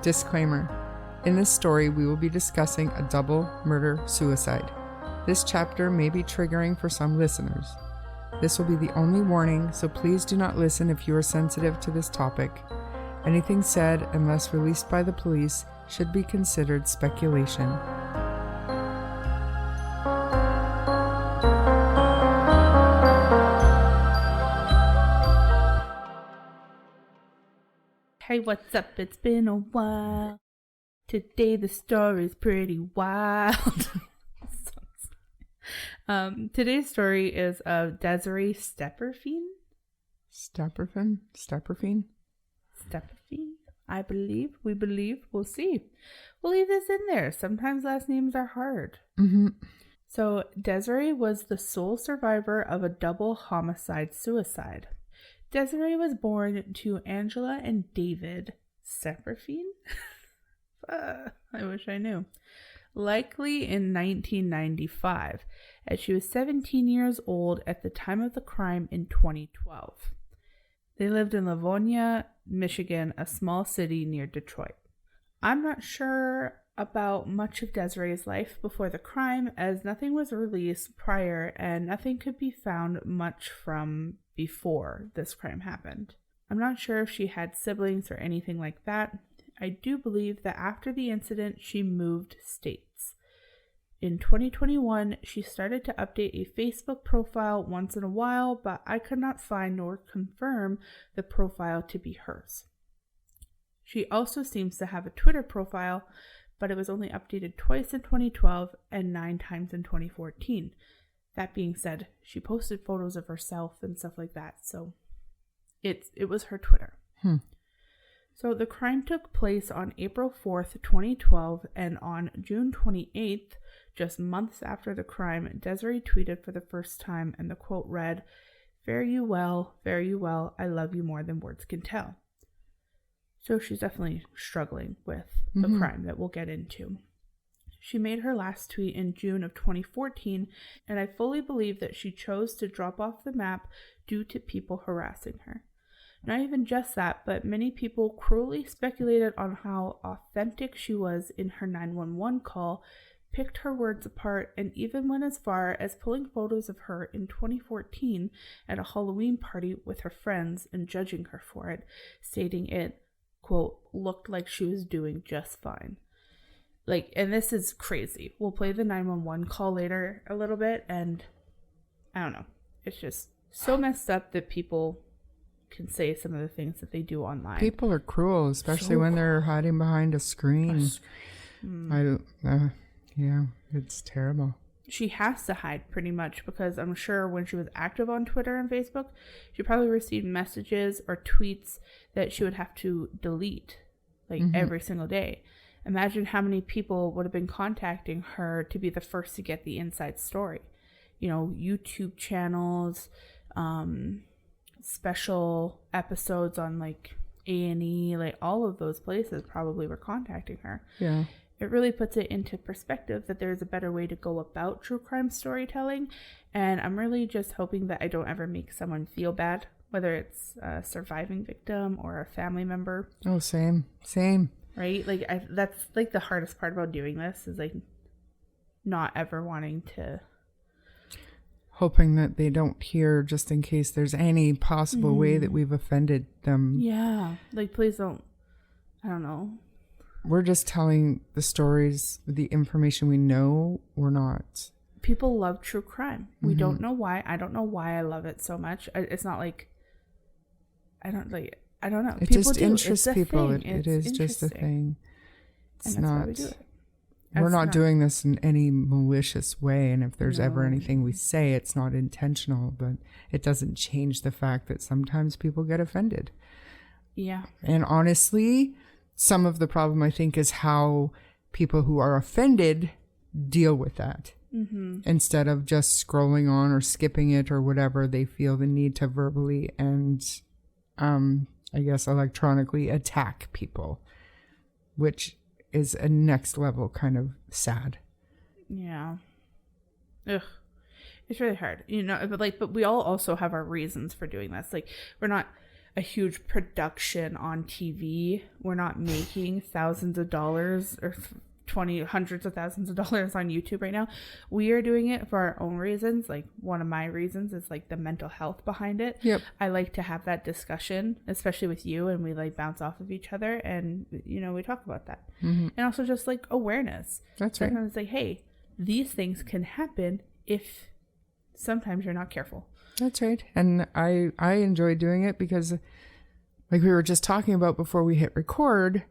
Disclaimer. In this story, we will be discussing a double murder-suicide. This chapter may be triggering for some listeners. This will be the only warning, so please do not listen if you are sensitive to this topic. Anything said, unless released by the police, should be considered speculation. Hey, what's up? It's been a while. Today the story's pretty wild. Today's story is of Desiree Stepperfien. Stepperfien? I believe. We believe. We'll see. We'll leave this in there. Sometimes last names are hard. Mm-hmm. So Desiree was the sole survivor of a double homicide-suicide. Desiree was born to Angela and David Stepperfien. I wish I knew. Likely in 1995, as she was 17 years old at the time of the crime in 2012. They lived in Livonia, Michigan, a small city near Detroit. I'm not sure about much of Desiree's life before the crime, as nothing was released prior and nothing could be found much from before this crime happened. I'm not sure if she had siblings or anything like that. I do believe that after the incident, she moved states. In 2021, she started to update a Facebook profile once in a while, but I could not find nor confirm the profile to be hers. She also seems to have a Twitter profile, but it was only updated twice in 2012 and 9 times in 2014. That being said, she posted photos of herself and stuff like that, so it was her Twitter. So the crime took place on April 4th, 2012, and on June 28th, just months after the crime, Desiree tweeted for the first time, and the quote read, fare you well, I love you more than words can tell." So she's definitely struggling with the crime that we'll get into. She made her last tweet in June of 2014, and I fully believe that she chose to drop off the map due to people harassing her. Not even just that, but many people cruelly speculated on how authentic she was in her 911 call, picked her words apart, and even went as far as pulling photos of her in 2014 at a Halloween party with her friends and judging her for it, stating it, quote, looked like she was doing just fine. And this is crazy. We'll play the 911 call later a little bit, and I don't know. It's just so messed up that people can say some of the things that they do online. People are cruel, especially when they're hiding behind a screen. Yeah, it's terrible. She has to hide pretty much, because I'm sure when she was active on Twitter and Facebook, she probably received messages or tweets that she would have to delete every single day. Imagine how many people would have been contacting her to be the first to get the inside story. You know, YouTube channels, special episodes on A&E, all of those places probably were contacting her. Yeah. It really puts it into perspective that there's a better way to go about true crime storytelling. And I'm really just hoping that I don't ever make someone feel bad, whether it's a surviving victim or a family member. Oh, same. Right? That's the hardest part about doing this is not ever wanting to. Hoping that they don't hear, just in case there's any possible way that we've offended them. Yeah. Please don't. I don't know. We're just telling the stories, the information we know. We're not. People love true crime. We don't know why. I don't know why I love it so much. It's not I don't know. It people just do. interests people. It is interesting. just a thing. It's and that's not. why we do it. We're not doing this in any malicious way, and if there's ever anything we say, it's not intentional, but it doesn't change the fact that sometimes people get offended. Yeah. And honestly, some of the problem, I think, is how people who are offended deal with that. Instead of just scrolling on or skipping it or whatever, they feel the need to verbally and, I guess, electronically attack people, which is a next level kind of sad. Yeah. Ugh. It's really hard, but we all also have our reasons for doing this. We're not, a huge production on TV. We're not making thousands of dollars or hundreds of thousands of dollars on YouTube right now. We are doing it for our own reasons. Like, one of my reasons is like the mental health behind it. Yep. I like to have that discussion, especially with you, and we like bounce off of each other, and you know, we talk about that. And also just like awareness. That's right. Sometimes like, hey, these things can happen if sometimes you're not careful. That's right. And I enjoy doing it because, like we were just talking about before we hit record,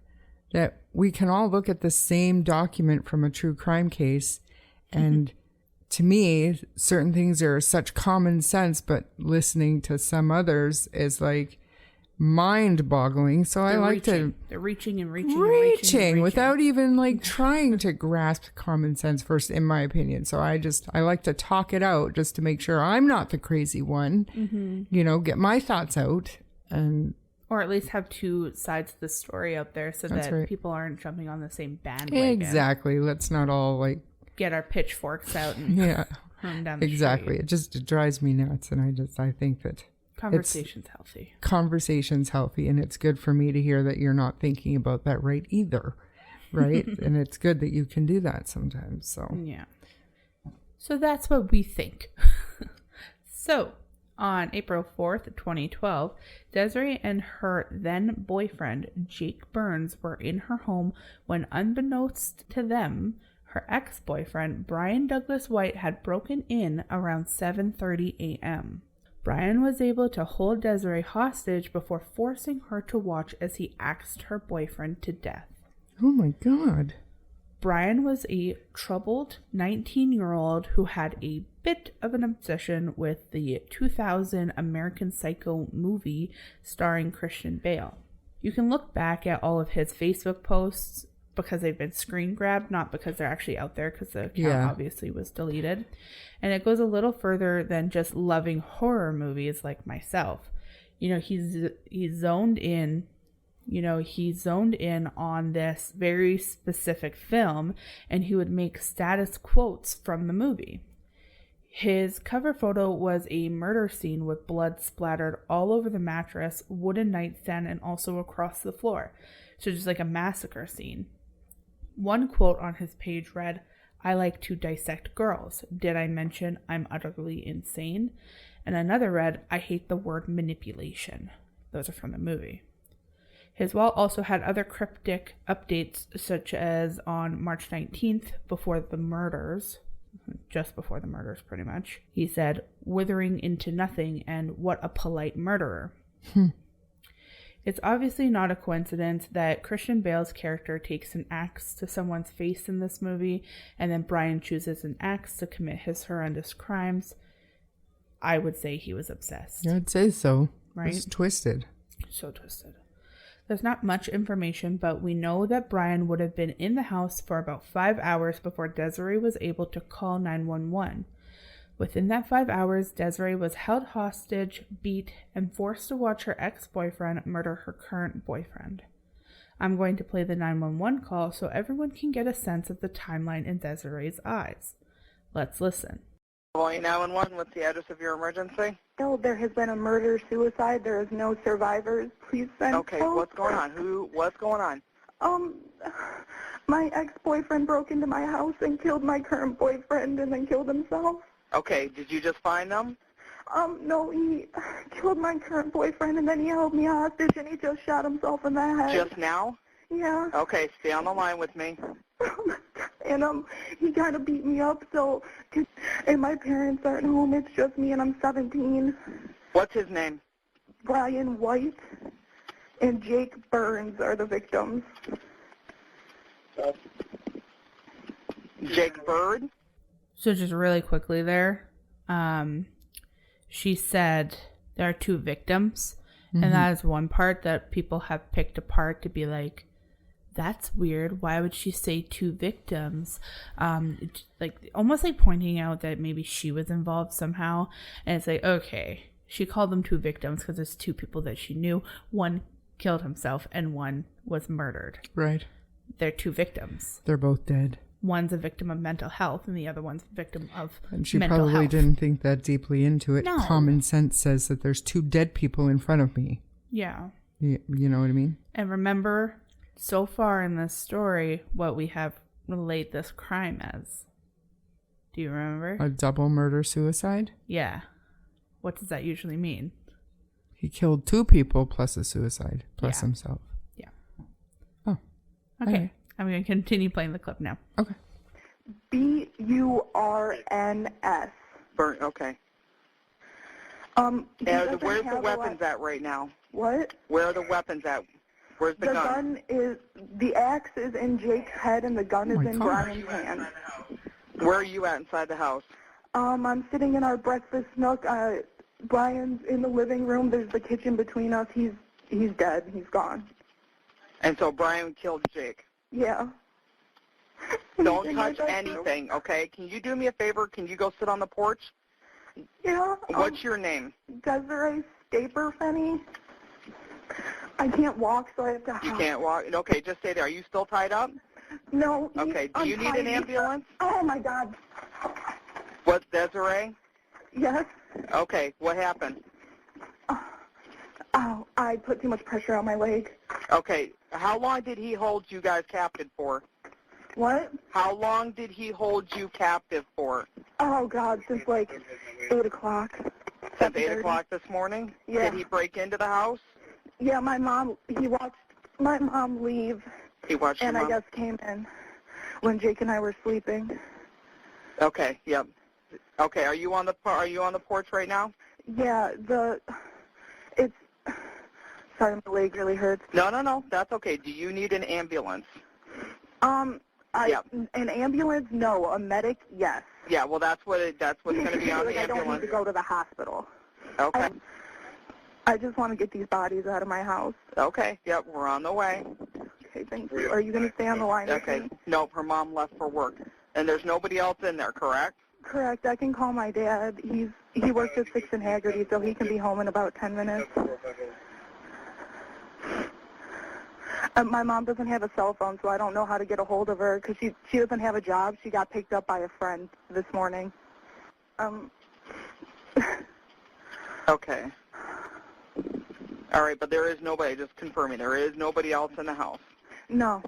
that we can all look at the same document from a true crime case. And to me, certain things are such common sense, but listening to some others is like mind-boggling. So I like to... They're reaching and reaching without even like trying to grasp common sense first, in my opinion. So I like to talk it out just to make sure I'm not the crazy one, you know, get my thoughts out, and... Or at least have two sides of the story out there so That's that right. people aren't jumping on the same bandwagon. Exactly. Let's not all like... Get our pitchforks out and run down the exactly. street. It drives me nuts. And I think that... Conversation's healthy. Conversation's healthy. And it's good for me to hear that you're not thinking about that right either. Right? And it's good that you can do that sometimes. So yeah. So that's what we think. So... On April 4th, 2012, Desiree and her then boyfriend, Jake Burns, were in her home when, unbeknownst to them, her ex-boyfriend, Brian Douglas White, had broken in around 7:30 a.m. Brian was able to hold Desiree hostage before forcing her to watch as he axed her boyfriend to death. Oh my God. Brian was a troubled 19-year-old who had a bit of an obsession with the 2000 American Psycho movie starring Christian Bale. You can look back at all of his Facebook posts because they've been screen grabbed, not because they're actually out there, because the account obviously was deleted. And it goes a little further than just loving horror movies like myself. You know, he's zoned in. You know, he zoned in on this very specific film, and he would make status quotes from the movie. His cover photo was a murder scene with blood splattered all over the mattress, wooden nightstand, and also across the floor. So just like a massacre scene. One quote on his page read, "I like to dissect girls. Did I mention I'm utterly insane?" And another read, "I hate the word manipulation." Those are from the movie. His wall also had other cryptic updates, such as on March 19th, before the murders, just before the murders pretty much, he said, "Withering into nothing," and "What a polite murderer." It's obviously not a coincidence that Christian Bale's character takes an axe to someone's face in this movie, and then Brian chooses an axe to commit his horrendous crimes. I would say he was obsessed. I'd say so. Right? It's twisted. So twisted. There's not much information, but we know that Brian would have been in the house for about 5 hours before Desiree was able to call 911. Within that 5 hours, Desiree was held hostage, beat, and forced to watch her ex-boyfriend murder her current boyfriend. I'm going to play the 911 call so everyone can get a sense of the timeline in Desiree's eyes. Let's listen. Hawaii 911, what's the address of your emergency? No, there has been a murder-suicide. There is no survivors. Please send Okay, help. what's going on? What's going on? My ex-boyfriend broke into my house and killed my current boyfriend and then killed himself. Okay, did you just find them? No, he killed my current boyfriend and then he held me hostage and he just shot himself in the head. Just now? Yeah. Okay, stay on the line with me. And he kind of beat me up, and my parents aren't home. It's just me, and I'm 17. What's his name? Brian White and Jake Burns are the victims. Jake Bird? So just really quickly there, she said there are two victims, and that is one part that people have picked apart to be like, that's weird. Why would she say two victims? Like almost like pointing out that maybe she was involved somehow. And it's like, okay, she called them two victims because there's two people that she knew. One killed himself and one was murdered. Right. They're two victims. They're both dead. One's a victim of mental health and the other one's a victim of And she mental probably health. didn't think that deeply into it. No. Common sense says that there's two dead people in front of me. Yeah. You know what I mean? And remember, so far in this story, what we have relayed this crime as. Do you remember? A double murder-suicide? Yeah. What does that usually mean? He killed 2 people plus a suicide, plus himself. Yeah. Oh. Okay. Right. I'm going to continue playing the clip now. Okay. Burns. Burn. Okay. He And doesn't where's the have a weapons lot- at right now? What? Where are the weapons at? Where's the gun? The axe is in Jake's head and the gun Oh is my in God. Brian's hand. Where are you at inside the house? I'm sitting in our breakfast nook. Brian's in the living room. There's the kitchen between us. He's dead. He's gone. And so Brian killed Jake. Yeah. Don't He's in my touch bedroom. anything, okay? Can you do me a favor? Can you go sit on the porch? Yeah. What's your name? Desiree Staperfenny. I can't walk, so I have to. You can't walk. Okay, just stay there. Are you still tied up? No. Okay. Do you need an ambulance? Oh my God. What's Desiree? Yes. Okay. What happened? Oh, I put too much pressure on my leg. Okay. How long did he hold you guys captive for? What? How long did he hold you captive for? Oh God, since like 8 o'clock. Since 8 7:30. o'clock this morning? Yeah. Did he break into the house? Yeah, my mom. He watched my mom leave, He watched and your I mom? guess came in when Jake and I were sleeping. Okay. Yep. Okay. Are you on the porch right now? Yeah, it's. Sorry, my leg really hurts. No. That's okay. Do you need an ambulance? Yep. An ambulance? No. A medic? Yes. Yeah. Well, that's what's going to be on Like, the I don't need ambulance. to go to the hospital. Okay. I just want to get these bodies out of my house. Okay. Yep. We're on the way. Okay, thank you. Are you going to stay on the line with Okay. me? Nope. Her mom left for work, and there's nobody else in there, correct? Correct. I can call my dad. He works at 6 in Haggerty, so he can be home in about 10 minutes. My mom doesn't have a cell phone, so I don't know how to get a hold of her because she doesn't have a job. She got picked up by a friend this morning. Okay. All right, but there is nobody. Just confirming, there is nobody else in the house. No.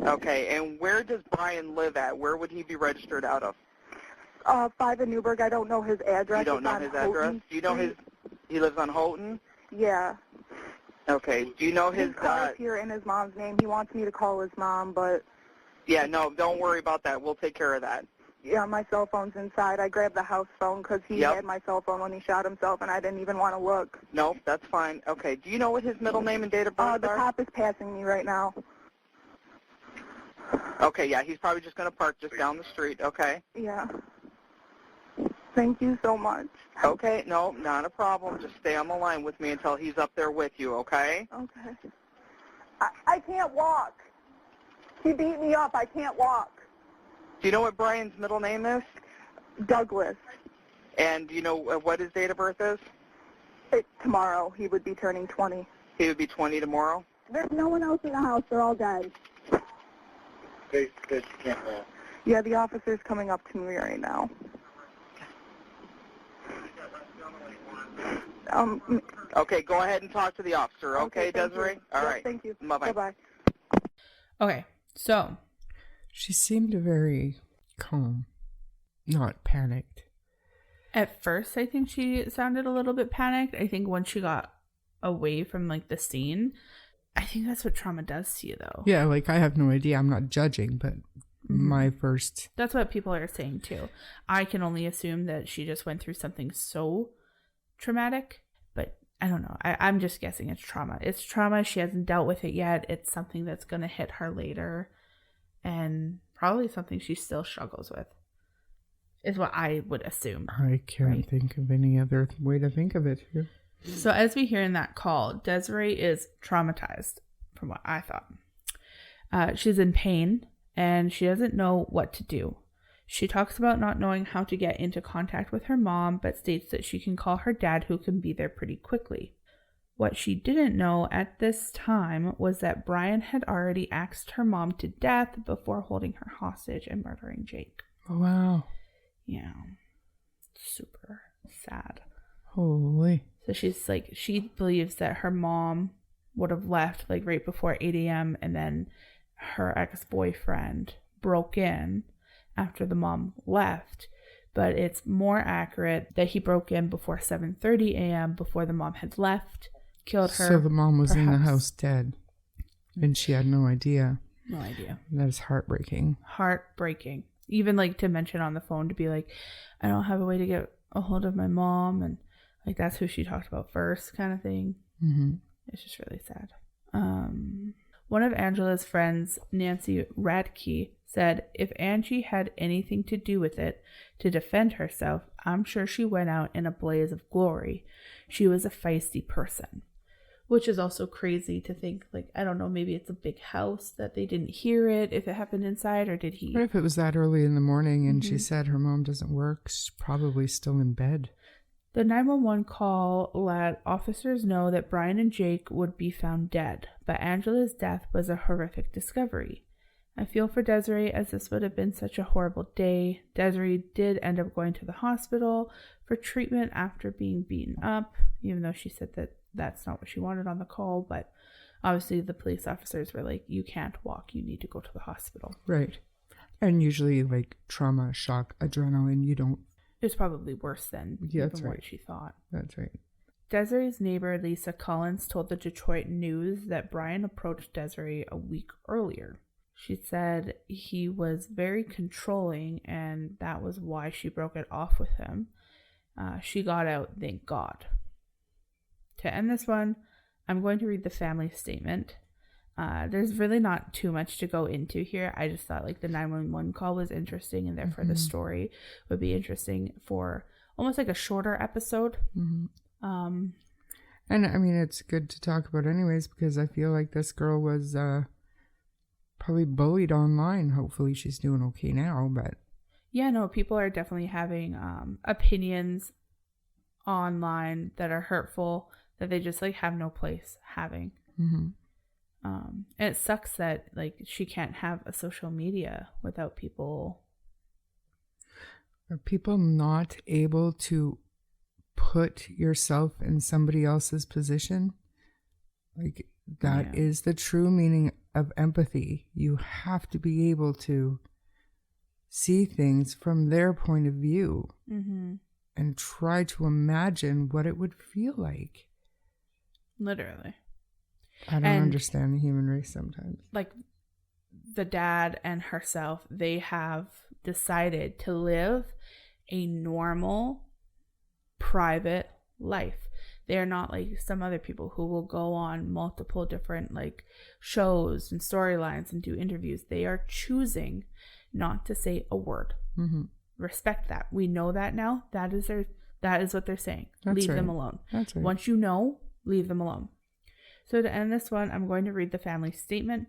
Okay, and where does Brian live at? Where would he be registered out of? 5 in Newburgh. I don't know his address. You don't It's know on his Houghton address? Do you know Street. he lives on Houghton? Yeah. Okay. Do you know His car is here in his mom's name. He wants me to call his mom, but Yeah, no, don't worry about that. We'll take care of that. yeah, my cell phone's inside. I grabbed the house phone because he Yep. had my cell phone when he shot himself, and I didn't even want to look. No, that's fine. Okay. Do you know what his middle name and date of birth The are? cop is passing me right now. Okay, yeah, he's probably just going to park just down the street. Okay. Yeah. Thank you so much. Okay, no, not a problem. Just stay on the line with me until he's up there with you, okay? Okay. I can't walk. He beat me up. I can't walk. Do you know what Brian's middle name is? Douglas. And do you know what his date of birth is? Tomorrow he would be turning 20. He would be 20 tomorrow. There's no one else in the house. They're all dead. Yeah, the officer's coming up to me right now. Okay, go ahead and talk to the officer, okay, thank Desiree? you. All Yes, right. Thank you. Bye-bye. Bye-bye. Okay, so She seemed very calm, not panicked. at first I think she sounded a little bit panicked. I think once she got away from like the scene, I think that's what trauma does to you though. Yeah, like I have no idea. I'm not judging, but my first. That's what people are saying too. I can only assume that she just went through something so traumatic, but I don't know. I'm just guessing it's trauma. It's trauma. She hasn't dealt with it yet. It's something that's going to hit her later, and probably something she still struggles with, is what I would assume. I can't Right. think of any other way to think of it. So as we hear in that call, Desiree is traumatized from what I thought. She's in pain and she doesn't know what to do. She talks about not knowing how to get into contact with her mom, but states that she can call her dad, who can be there pretty quickly. What she didn't know at this time was that Brian had already axed her mom to death before holding her hostage and murdering Jake. Wow. Yeah. Super sad. Holy. So she's like, she believes that her mom would have left like right before 8 a.m. and then her ex-boyfriend broke in after the mom left. But it's more accurate that he broke in before 7:30 a.m. before the mom had left, killed her. So the mom was in the house dead, and she had no idea. No idea. That is heartbreaking. Heartbreaking. Even like to mention on the phone to be like, I don't have a way to get a hold of my mom, and like that's who she talked about first, kind of thing. Mm-hmm. It's just really sad. One of Angela's friends, Nancy Radke, said if Angie had anything to do with it to defend herself, I'm sure she went out in a blaze of glory. She was a feisty person. Which is also crazy to think, like, I don't know, maybe it's a big house that they didn't hear it if it happened inside, or did he? What if it was that early in the morning and she said her mom doesn't work? She's probably still in bed. The 911 call let officers know that Brian and Jake would be found dead, but Angela's death was a horrific discovery. I feel for Desiree, as this would have been such a horrible day. Desiree did end up going to the hospital for treatment after being beaten up, even though she said that that's not what she wanted on the call, but obviously the police officers were like, you can't walk, you need to go to the hospital. Right. And usually like trauma, shock, adrenaline, you don't. It's probably worse than even what she thought. That's right. Desiree's neighbor, Lisa Collins, told the Detroit News that Brian approached Desiree a week earlier. She said he was very controlling, and that was why she broke it off with him. She got out, thank God. To end this one, I'm going to read the family statement. There's really not too much to go into here. I just thought like the 911 call was interesting, and therefore the story would be interesting for almost like a shorter episode. Mm-hmm. And I mean, it's good to talk about anyways, because I feel like this girl was probably bullied online. Hopefully she's doing okay now, but yeah, no, people are definitely having opinions online that are hurtful that they just like have no place having. Mm-hmm. And it sucks that like she can't have a social media without people. Are people not able to put yourself in somebody else's position? Like that is the true meaning of empathy. You have to be able to see things from their point of view and try to imagine what it would feel like. Literally. I don't understand the human race sometimes. Like the dad and herself, they have decided to live a normal, private life. They are not like some other people who will go on multiple different like shows and storylines and do interviews. They are choosing not to say a word. Mm-hmm. Respect that. We know that now. That is what they're saying. Leave them alone. That's right. Once you know, leave them alone. So to end this one, I'm going to read the family statement.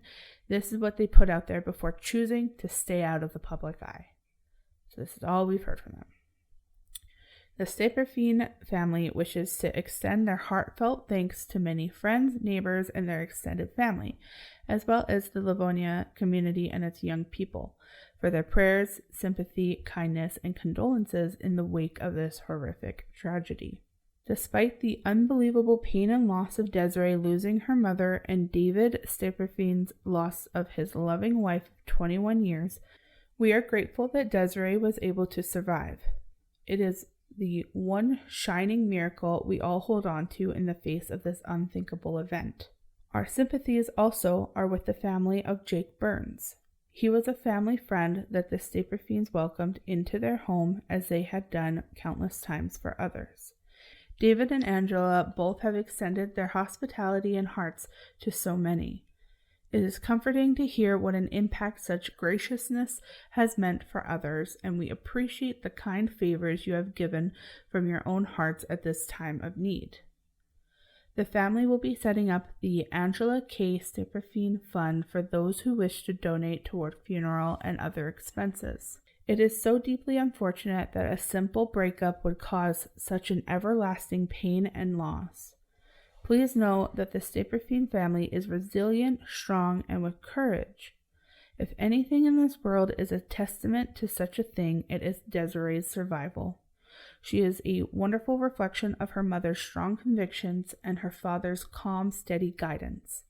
This is what they put out there before choosing to stay out of the public eye. So this is all we've heard from them. The Staplerfine family wishes to extend their heartfelt thanks to many friends, neighbors, and their extended family, as well as the Livonia community and its young people, for their prayers, sympathy, kindness, and condolences in the wake of this horrific tragedy. Despite the unbelievable pain and loss of Desiree losing her mother and David Staplerfine's loss of his loving wife of 21 years, we are grateful that Desiree was able to survive. It is the one shining miracle we all hold on to in the face of this unthinkable event. Our sympathies also are with the family of Jake Burns. He was a family friend that the Staplerfines welcomed into their home as they had done countless times for others. David and Angela both have extended their hospitality and hearts to so many. It is comforting to hear what an impact such graciousness has meant for others, and we appreciate the kind favors you have given from your own hearts at this time of need. The family will be setting up the Angela K. Staplerfine Fund for those who wish to donate toward funeral and other expenses. It is so deeply unfortunate that a simple breakup would cause such an everlasting pain and loss. Please know that the Staplerfine family is resilient, strong, and with courage. If anything in this world is a testament to such a thing, it is Desiree's survival. She is a wonderful reflection of her mother's strong convictions and her father's calm, steady guidance.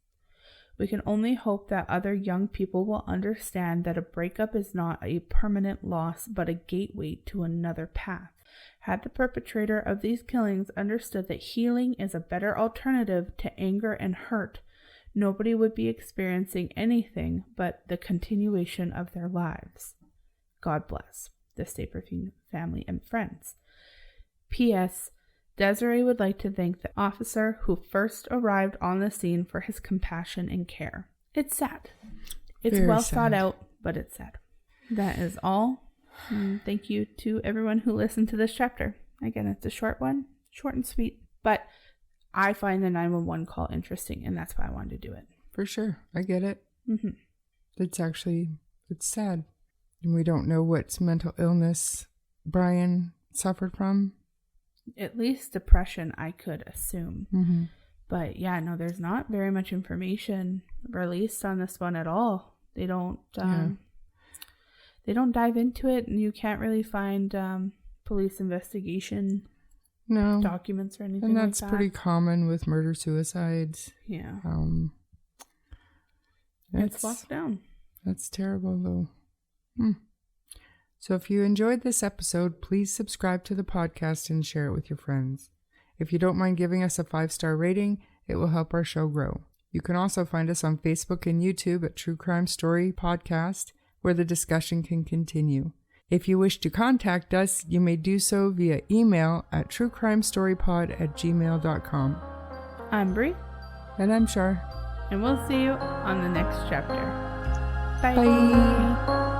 We can only hope that other young people will understand that a breakup is not a permanent loss, but a gateway to another path. Had the perpetrator of these killings understood that healing is a better alternative to anger and hurt, nobody would be experiencing anything but the continuation of their lives. God bless the Saperstein family and friends. P.S. Desiree would like to thank the officer who first arrived on the scene for his compassion and care. It's sad. It's Very well sad. thought out, but it's sad. That is all. And thank you to everyone who listened to this chapter. Again, it's a short one, short and sweet, but I find the 911 call interesting, and that's why I wanted to do it. For sure. I get it. Mm-hmm. It's sad. And we don't know what mental illness Brian suffered from. At least depression, I could assume. Mm-hmm. But yeah, no, there's not very much information released on this one at all. They don't dive into it, and you can't really find police investigation documents or anything and like that. that's pretty common with murder-suicides. Yeah. It's locked down. That's terrible, though. So if you enjoyed this episode, please subscribe to the podcast and share it with your friends. If you don't mind giving us a 5-star rating, it will help our show grow. You can also find us on Facebook and YouTube at True Crime Story Podcast, where the discussion can continue. If you wish to contact us, you may do so via email at truecrimestorypod@gmail.com. I'm Brie. And I'm Shar. And we'll see you on the next chapter. Bye. Bye.